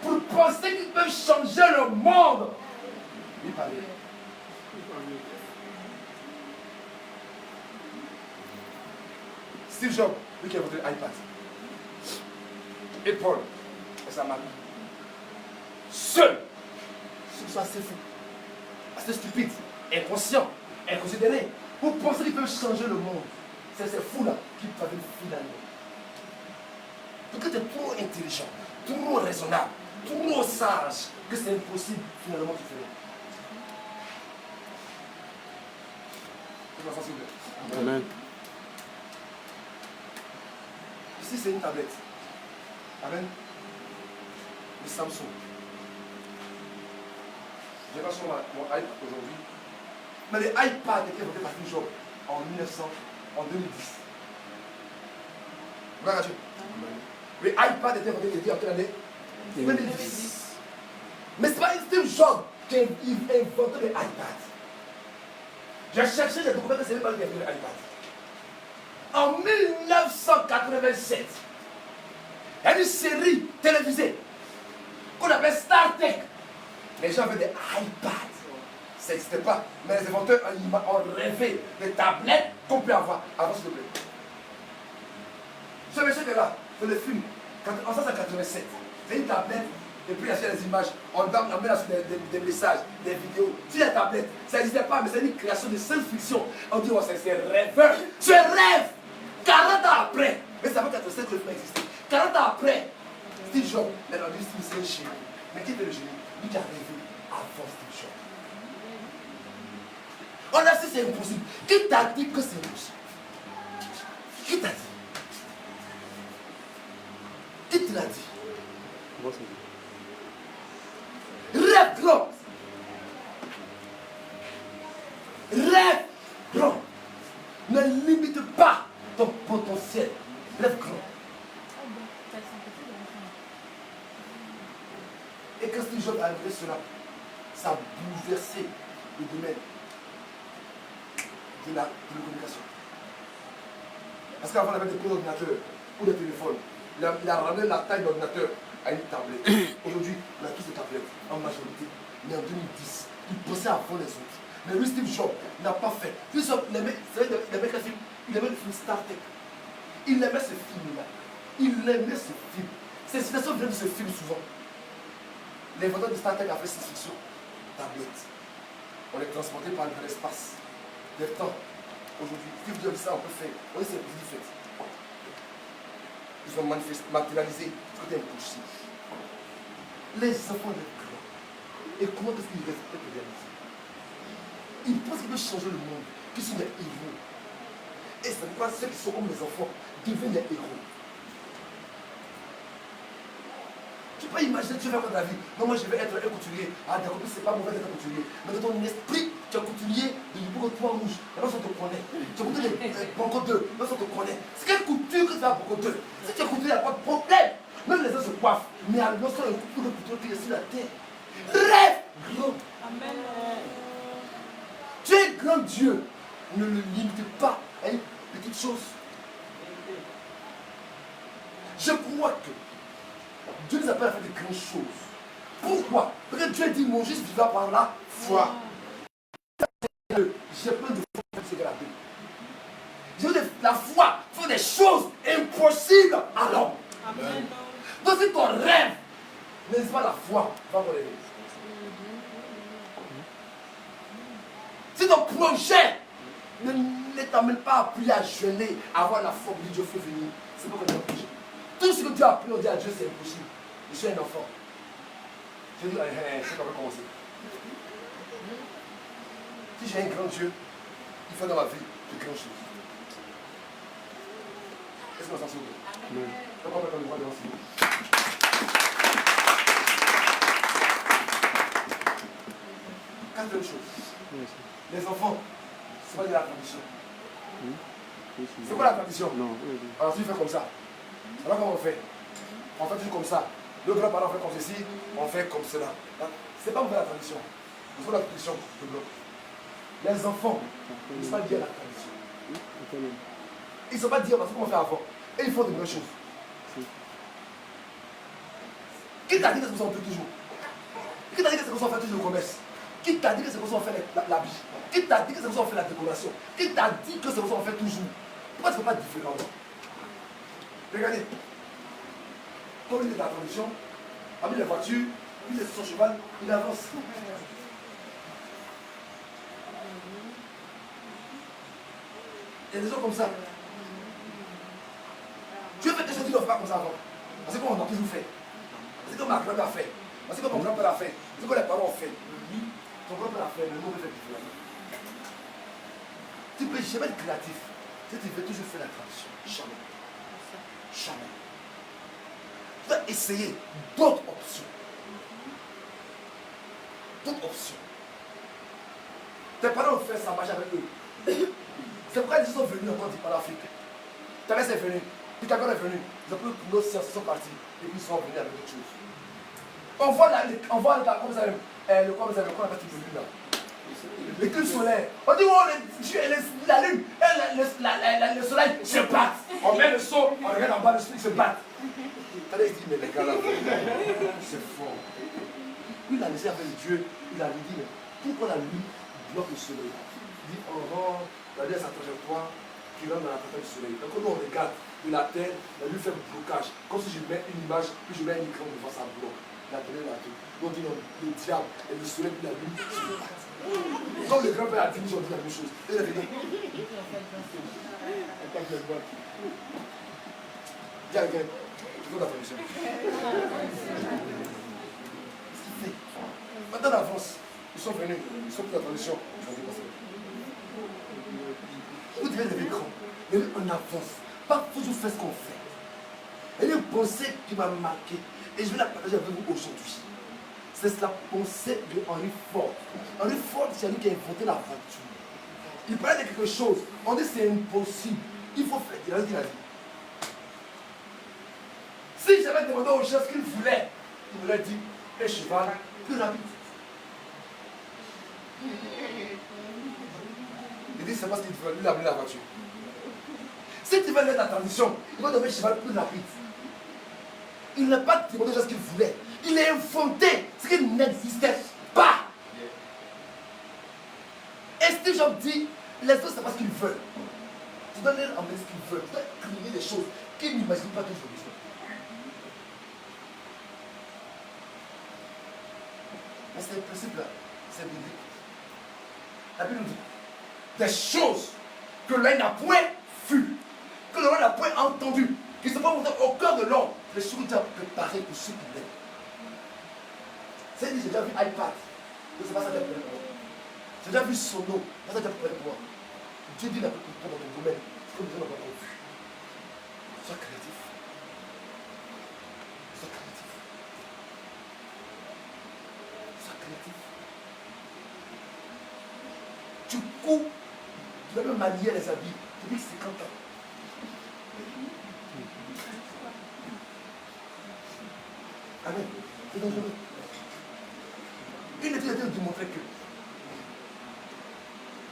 pour penser qu'ils peuvent changer le monde. Il parlait. Steve Jobs, lui qui a inventé l'iPad. Et Paul, et sa maman. Ceux qui sont assez fous, assez stupides, inconscients, inconsidérés, pour penser qu'ils peuvent changer le monde. C'est ces fous-là qui peuvent finalement. Parce que tu es trop intelligent, trop raisonnable, trop sage, que c'est impossible finalement de faire. Amen. Ici, c'est une tablette. Amen. Le Samsung. Je vais pas sur mon iPad aujourd'hui. Mais les iPads étaient inventés par Steve Jobs en 2010. Regarde Dieu. Les iPads étaient inventés en quelle année? 2010. Mais ce n'est pas Steve Jobs qui a inventé les iPads. J'ai cherché, j'ai découvert que ce n'est pas lui qui a inventé les iPads. En 1987, il y a une série télévisée qu'on appelle Star Trek. Les gens avaient des iPads. ça n'existait pas. Mais les inventeurs ont rêvé des tablettes qu'on peut avoir. Avant, s'il te plaît. Ce monsieur qui est là, c'est le film. En 1987, c'est une tablette. Et puis il y a des images. On met là sur des messages, des vidéos. Si la tablette, ça n'existait pas, mais c'est une création de science-fiction. On dit, oh, c'est rêveur. Je rêve 40 ans après. Mais ça fait 87 que le film existait. 40 ans après, Steve Jobs, il a dit Steve, c'est un génie. Mais qui était le génie? Lui qui a rêvé avant Steve Jobs. On a dit c'est impossible. Qui t'a dit que c'est impossible? Qui t'a dit? Qui te l'a dit? Rêve grand. Rêve grand. Ne limite pas ton potentiel. Rêve grand. Et quand Steve Jobs a arrivé cela, ça a bouleversé le domaine de la communication. Parce qu'avant, on avait des gros ordinateurs ou des téléphones. Il a ramené la taille de l'ordinateur à une tablette. Aujourd'hui, on a tous des tablettes, en majorité. Mais en 2010, il pensait avant les autres. Mais lui, Steve Jobs, n'a pas fait. Steve Jobs, il aimait le film Star Trek. Il aimait ce film-là. Il aimait ce film. Ces citations viennent de ce film souvent. L'inventeur de Star Trek a fait science-fiction. Tablette. On est transporté par l'espace. Des temps. Aujourd'hui, Steve Jobs, ça, on peut faire. On est fait. Ils ont matérialisé ce qui était impossible. Les enfants de grands. Et comment est-ce qu'ils respectent les réalités? Ils pensent qu'ils peuvent changer le monde, qu'ils sont des héros. Et c'est pourquoi ceux qui sont comme les enfants deviennent des héros. Tu peux imaginer, tu vas faire ta vie. Non, moi je vais être un couturier. Ah, d'accord, c'est pas mauvais d'être un couturier. Mais dans ton esprit, tu es couturier de l'Ibourg Toit Rouge. Là, on te connaît. Tu es couturier de Banco 2. Là, on te connaît. C'est quelle couture que tu as à Banco 2? Si tu es couturier, il n'y a pas de problème. Même les gens se coiffent. Mais à lorsqu'on a un couple de couture qui est sur la terre, rêve grand. Amen. Tu es grand Dieu. Ne le limite pas à une petite chose. Je crois que Dieu nous appelle à faire de grandes choses. Pourquoi? Parce que Dieu dit mon juste vivra par la foi. J'ai plein de foi pour se garder. J'ai la foi pour des choses impossibles à l'homme. Amen. Donc si ton rêve n'est pas la foi, va pour les. Si ton projet ne t'amène pas à prier, à jeûner, à avoir la foi que Dieu fait venir, c'est pas comme un projet. Tout ce que Dieu a appris, on dit à Dieu, c'est impossible. Je suis un enfant. Je dis, c'est comment commencer. Si j'ai un grand Dieu, il faut dans ma vie de grandes choses. Est-ce qu'on s'en souvient? Oui. Donc on va comme le roi de l'enseignement. Quatrième chose. Les enfants, c'est pas de la tradition. C'est quoi la tradition? Non. Alors tu fais comme ça. Alors comment on fait? On fait toujours comme ça. Le grand-parent fait comme ceci, on fait comme cela. C'est pas la tradition. Il faut la tradition de bloc. Les enfants, ils ne sont pas dire la tradition. Ils ne sont pas dire parce qu'on fait avant. Et ils font de bonnes choses. Qui t'a dit que c'est comme ça on fait toujours? Qui t'a dit que c'est comme ça on fait toujours le commerce? Qui t'a dit que c'est comme ça on fait l'habit? Qui t'a dit que c'est comme ça on fait la décoration? Qui t'a dit que c'est comme ça on fait toujours? Pourquoi tu ne fais pas différemment? Regardez. Comme il est dans la tradition, a mis la voiture, il est sur son cheval, il avance. Il y a des gens comme ça. Tu veux faire quelque chose, tu ne le fais pas comme ça avant. Parce qu'on a toujours fait. Parce que ma grand-mère a fait. Parce que mon grand-père a fait. Parce que les parents ont fait. Lui, ton grand-père a fait, mais nous on veut faire différemment. Tu peux jamais être créatif. Si tu veux toujours faire la tradition. Jamais. Jamais. Tu dois essayer d'autres options. D'autres options. Tes parents ont fait ça, marche avec eux. C'est pourquoi ils sont venus encore par l'Afrique. Ta mère est venue, Pythagore est venu. Ils ont pris nos sciences, ils sont partis. Et puis ils sont venus avec d'autres choses. On voit la, le qu'on appelle là. L'éclipse solaire. On dit, oh, la lune, le soleil se bat. On met le saut, on regarde en bas, le soleil se bat. Il dit, mais les gars là, c'est fort. Il a laissé avec Dieu, il a dit, Pourquoi la lune bloque le soleil? Il dit, on rend la lune à sa trajectoire qui rentre dans la trajectoire du soleil. Donc quand on regarde de la terre, la lune fait un blocage. Comme si je mets une image, puis je mets un écran devant, ça bloque. La terre là tout. Donc on dit non, le diable et le soleil puis la lune se battent. Donc le grand-père a dit, nous ont dit la même chose. Et il a dit, viens, viens. Tu veux la traduction. Maintenant, en avance. Ils sont venus. Ils sont pour la tradition. Vous devez lever grand. Mais en avance. Pas toujours faire ce qu'on fait. Il y a une pensée qui m'a marqué. Et je vais la partager avec vous aujourd'hui. C'est la pensée de Henry Ford. Henry Ford, c'est lui qui a inventé la voiture. Il parlait de quelque chose. On dit c'est impossible. Il faut faire. Il a dit. Si j'avais demandé aux gens ce qu'ils voulaient, il m'aurait dit un cheval plus rapide. Il dit c'est parce qu'il veut lui amener la voiture. Si tu veux mettre la transition, il va donner un cheval plus rapide. Il n'a pas demandé aux gens ce qu'il voulait. Il a inventé ce qui n'existait pas. Et Steve Jobs dit, les autres c'est pas ce qu'ils veulent. Tu dois leur amener ce qu'ils veulent. Tu dois créer des choses qu'ils n'imaginent pas toujours. Mais c'est le principe là, c'est biblique. La Bible nous dit des choses que l'œil n'a point vues, que l'oreille n'a point entendues, qui ne sont pas montées au cœur de l'homme, les choses que tu as préparées pour ceux qui l'aiment. C'est dit, j'ai déjà vu iPad, c'est pas ça que j'ai préparé pour moi. J'ai déjà vu Sono, c'est pas ça que j'ai préparé pour moi. Dieu dit la préparation dans ton domaine, c'est comme Dieu n'a pas encore vu. Sois créatif. Sois créatif. Sois créatif. Tu cours, tu vas même manier les habits. Tu dis que c'est quand même. Amen. C'est dangereux. Une étude a démontré que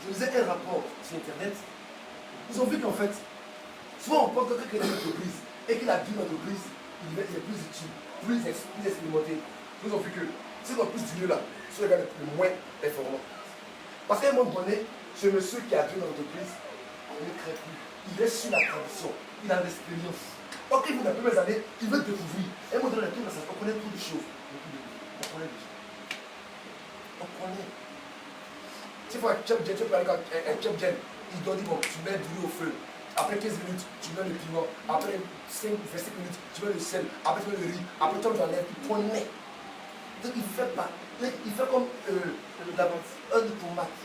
je faisais un rapport sur Internet. Ils ont vu qu'en fait, soit on pense que quelqu'un a une entreprise et qu'il a dit l'entreprise, il est plus utile, plus expérimenté. Ils ont vu que c'est dans plus du lieu là, c'est le gars le moins informant. Parce qu'à un moment donné, ce monsieur qui a dit l'entreprise, il ne crée plus. Il est sur la tradition, il a l'expérience. Ok, vous les premières années, il veut découvrir. Et moi, dans la tour, on connaît toutes les choses. On connaît les choses. On connaît. Tu vois, tu peux aller avec un chef gen, il doit dire, bon, tu mets du riz au feu. Après 15 minutes, tu mets le piment. Après 5 minutes, tu mets le sel. Après, tu mets le riz. Après, tu enlèves. Il connaît. Donc, il fait pas. Il fait comme un de tomate.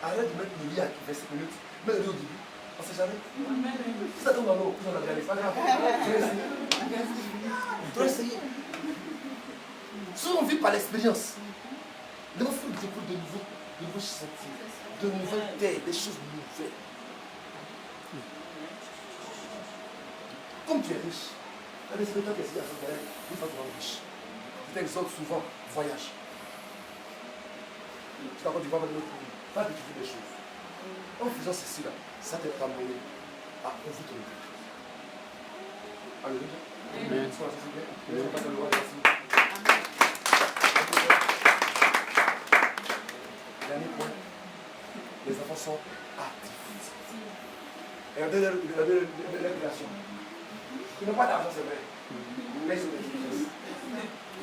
Arrête de mettre le riz à 25 minutes. Mets le riz au début. On ne sait jamais. Si ça tombe dans l'eau, on a regardé, c'est pas grave. Tu dois essayer. Si on vit par l'expérience, nous devons découvrir de nouveaux sentiers, de nouvelles terres, des choses nouvelles. Comme tu es riche, un espérateur qui est à son derrière, il faut être riche. Je t'exhorte souvent, voyage. Tu vas avoir du voir de l'autre pays, va découvrir des choses. En faisant ceci là, ça t'est amené à ouvrir ton cœur. Alléluia. Amen. Sois assez bien. Dernier point. Les enfants sont actifs. Regardez leur création. Ils n'ont pas d'argent, c'est vrai. Mais ils sont des choses.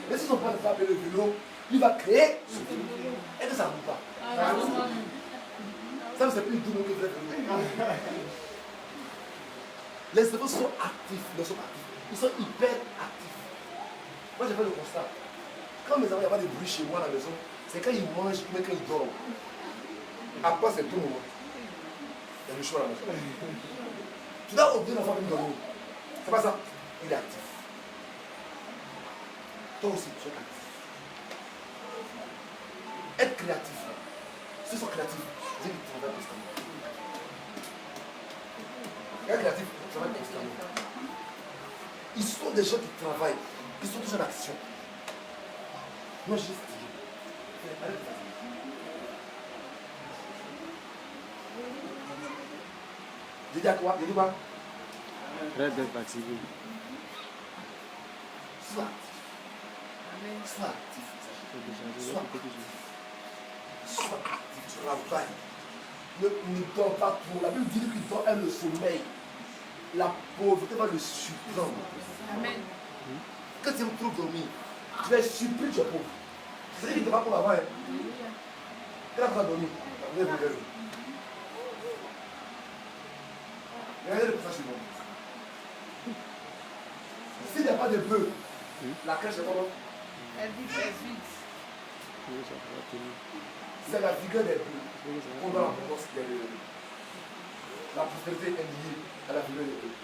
Mais s'ils n'ont pas de papier le vélo, il va créer ce vélo. Et que ça ne roule pas. Ça, c'est plus doux que vrai. Les enfants sont actifs. Ils sont hyper actifs. Moi, j'ai fait le constat. Quand mes enfants, il y a pas de bruit chez moi à la maison, c'est quand ils mangent, mais quand ils dorment. Après, c'est tout le moment. Il y a le choix à la maison. Tu dois obliger l'enfant de dormir. C'est pas ça. Il est actif. Toi aussi, tu es actif. Être créatif. Ceux qui sont créatifs, Dieu travaille constamment. Être créatif, travaille constamment. Ils sont des gens qui travaillent. Ils sont toujours en action. Moi, j'ai fatigué. Arrête de fatiguer. J'ai dit à quoi? J'ai dit quoi? Arrête d'être fatigué. Sois actif. Sois actif. Sois actif. Sois actif, travaille. Ne dors pas trop. La Bible dit qu'il dort aime le sommeil. La pauvreté va le surprendre. Amen. Quand tu aimes trop dormir, tu es surpris, tu es pauvre. C'est ce qui te va pour avant. Quand tu vas dormir, vous allez vous. Regardez le passage suivant. S'il n'y a pas de bœuf, la crèche est comment? Elle dit qu'elle est vide. C'est la vigueur des bœufs. Pendant l'abondance, la prospérité est liée à la vigueur des bœufs.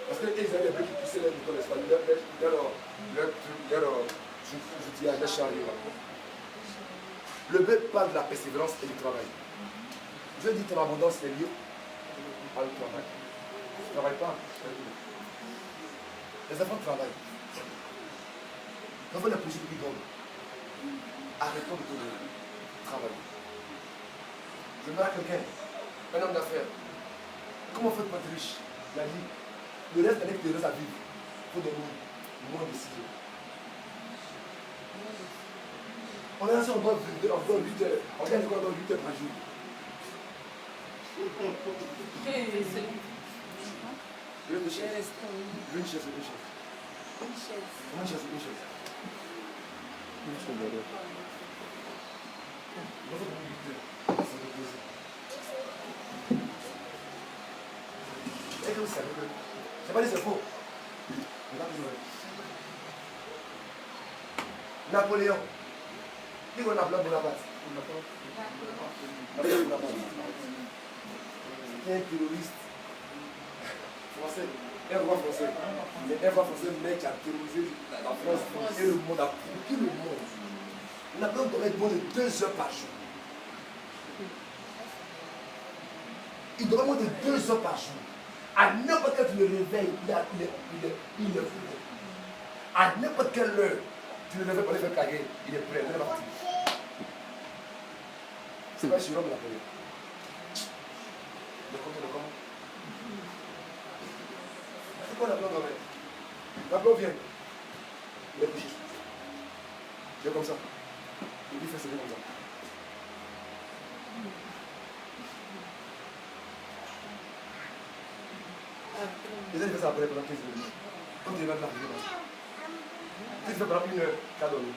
Parce qu'ils avaient des bœufs qui poussaient les moutons, n'est-ce pas? Leur outillage, leur chariot. Le bœuf parle de la persévérance et du travail. Je dis ton abondance est liée à le travail. Tu ne travailles pas. Les enfants travaillent. Les enfants, les plus qui dorment. Arrêtons de travailler. Je me à quelqu'un, un homme d'affaires. Comment on fait pour être riche? Il a dit, le reste de l'année que tu restes à vivre, il faut des moments décisifs. On est resté encore 8 heures. On gagne encore 8 heures par jour. Une chaise. Une chaise. C'est pas dit c'est faux. Napoléon. Qui est Napoléon Bonaparte? Napoléon Bonaparte. C'est un terroriste français. Un roi français. Mais un roi français mec qui a terrorisé la France et le monde, a pris le monde. Napoléon doit être bon de 2 heures par jour. Il doit être bon de 2 heures par jour. À n'importe quel tu le réveilles, il est prêt. À n'importe quelle heure, tu le réveilles pour aller faire caguer, il est prêt, il est parti. C'est pas sur l'homme Napoléon. Le comment? C'est quoi Napoléon dormait? Napoléon vient. Il est couché. Il est comme ça. Il dit fait comme ça. Les gens font ça après pendant 15 minutes. Quand tu vas de la vie, tu fais pendant 1 heure, tu as dormi.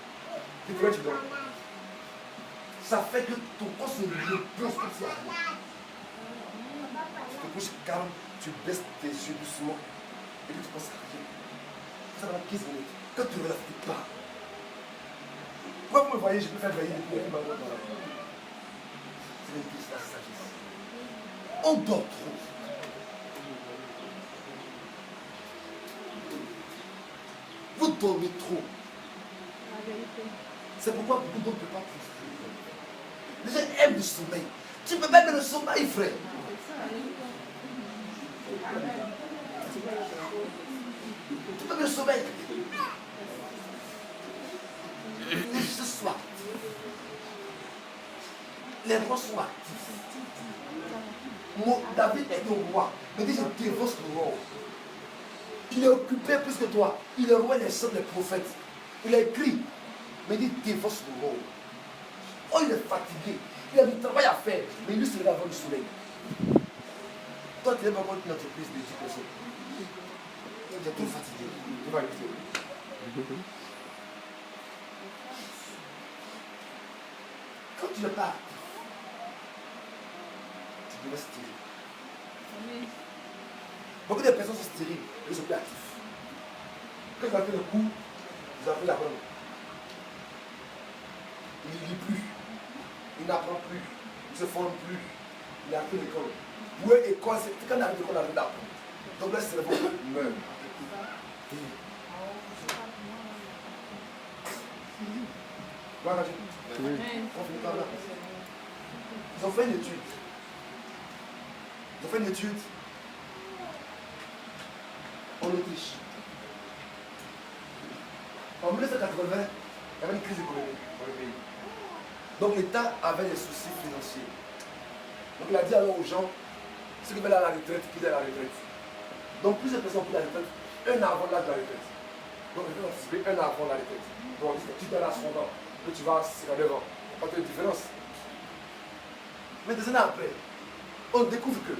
Tu pourrais tu dors. Ça fait que ton corps se repose comme ça. Tu te couches calme, tu baisses tes yeux doucement et puis tu penses à rien. Ça pendant 15 minutes. Quand tu ne relaxes pas. Pourquoi vous me voyez, je peux faire veiller depuis ma mort dans la vie. C'est une question de sagesse. On dort trop. Vous dormez trop. C'est pourquoi beaucoup d'autres ne peuvent pas prospérer. Les gens aiment le sommeil. Tu peux mettre le sommeil, frère. Tu peux mettre le sommeil. Mais ce soir, les rois sont actifs. David est le roi. Mais dit, je dévance le roi. Il est occupé plus que toi. Il est roi des chefs des prophètes. Il a écrit. Mais il dévance le roi. Oh, il est fatigué. Il a du travail à faire. Mais lui, c'est l'avant du soleil. Toi, tu es vraiment une entreprise de 10 personnes. Tu es trop fatigué. Tu vas écouter. Quand tu ne pars, tu devrais stériles. Beaucoup de personnes sont stériles, ils sont plus actifs. Quand ils ont fait le coup, ils ont fait la bonne. Il ne lit plus, il n'apprend plus, il ne se forme plus, il n'a plus d'école. Pour eux, école, c'est quand on arrive l'école, on arrive d'apprendre. Donc là, c'est le bon meurt. Voilà, ils ont fait une étude. Ils ont fait une étude en Autriche. En 1980, il y avait une crise économique dans le pays. Donc l'État avait des soucis financiers. Donc il a dit alors aux gens, ceux qui veulent aller à la retraite, qu'ils aillent à la retraite. Donc plusieurs personnes ont pris la retraite un an avant l'âge de la retraite. Donc ils ont anticipé un an avant la retraite. Donc tu donnes à 60 ans, que tu vas à 59 ans. Pas de différence. Mais des années après, on découvre que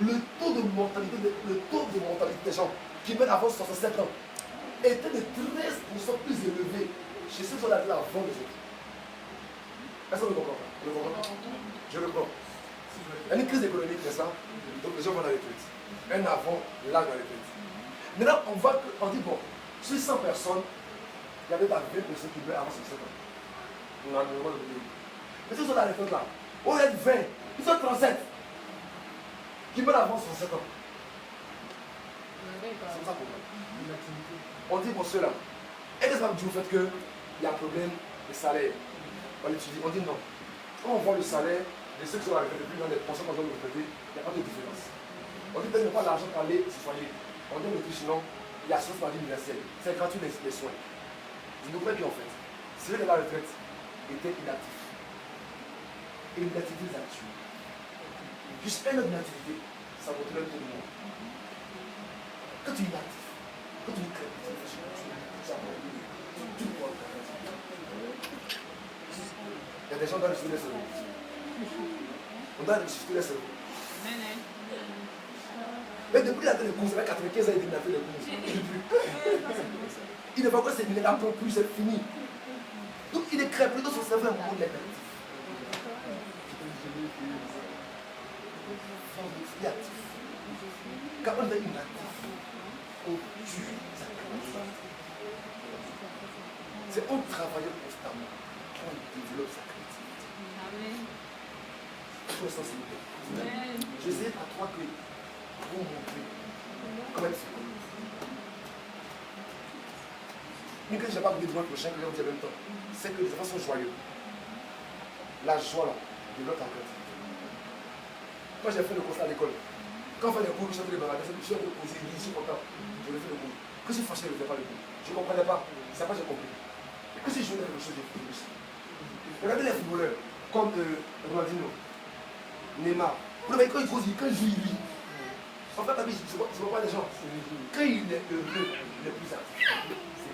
le taux de mortalité des gens qui meurent avant 67 ans était de 13% plus élevé chez ceux qui sont arrivés avant les autres. Est-ce que vous comprenez? Je reprends. Il y a une crise économique, n'est-ce pas? Donc les gens vont à la retraite. Un avant, là dans la retraite. Maintenant, on dit, bon, sur 100 personnes, il y avait 20 personnes qui meurent avant 67 ans. On a le droit de le dire. Mais ceux qui sont à la retraite là, on est 20, ils sont 37 qui meurent avant 67 ans. C'est ça qu'on voit. On dit pour ceux-là, est-ce que ça me dit au fait qu'il y a un problème de salaire? On étudie, on dit non. Quand on voit le salaire de ceux qui sont à la retraite, depuis dans les pensions qu'on doit retraiter, il n'y a pas de différence. On dit peut-être pas l'argent pour aller se soigner. On dit au sinon, il y a assurance maladie universelle. C'est gratuit les soins. Je ne comprends plus en fait. Ceux de la retraite étaient inactifs. Et l'inactivité les a tués. Juste un autre inactivité, ça vaut tout le monde. Quand tu es inactif, quand tu es crève, tu ne vois pas. Il y a des gens dans le sud de cerveau. On doit ressusciter les cerveaux. Mais depuis qu'il a fait le cours, ça fait 95 ans qu'il a fait le cours. Il ne va pas séminer, il n'apprend plus, c'est fini. Donc il est crève, plutôt son cerveau est un peu négatif. Quand on est inactif, on tue sa créativité. C'est on travaille constamment, on développe sa créativité. Tout ça, c'est j'essaie à toi que vous montrer comment c'est. Mais que je n'ai pas besoin de prochain que je dis en même temps, c'est que les enfants sont joyeux. La joie là, développe ta créativité. Moi j'ai fait le constat à l'école. Quand on fait les cours, je suis en train de bavarder, je suis en train de poser, je suis content. Je le fais le cours. Que si fâché, je ne fais pas le cours. Je ne comprenais pas. C'est pas j'ai compris. Et que si je jouais quelque chose, j'ai fait aussi. Regardez les footballeurs, comme Ronaldinho, Neymar. Vous voyez, quand il cause, quand il joue, il rit. En fait, je ne vois pas les gens. Quand il est heureux, il est plus actif. C'est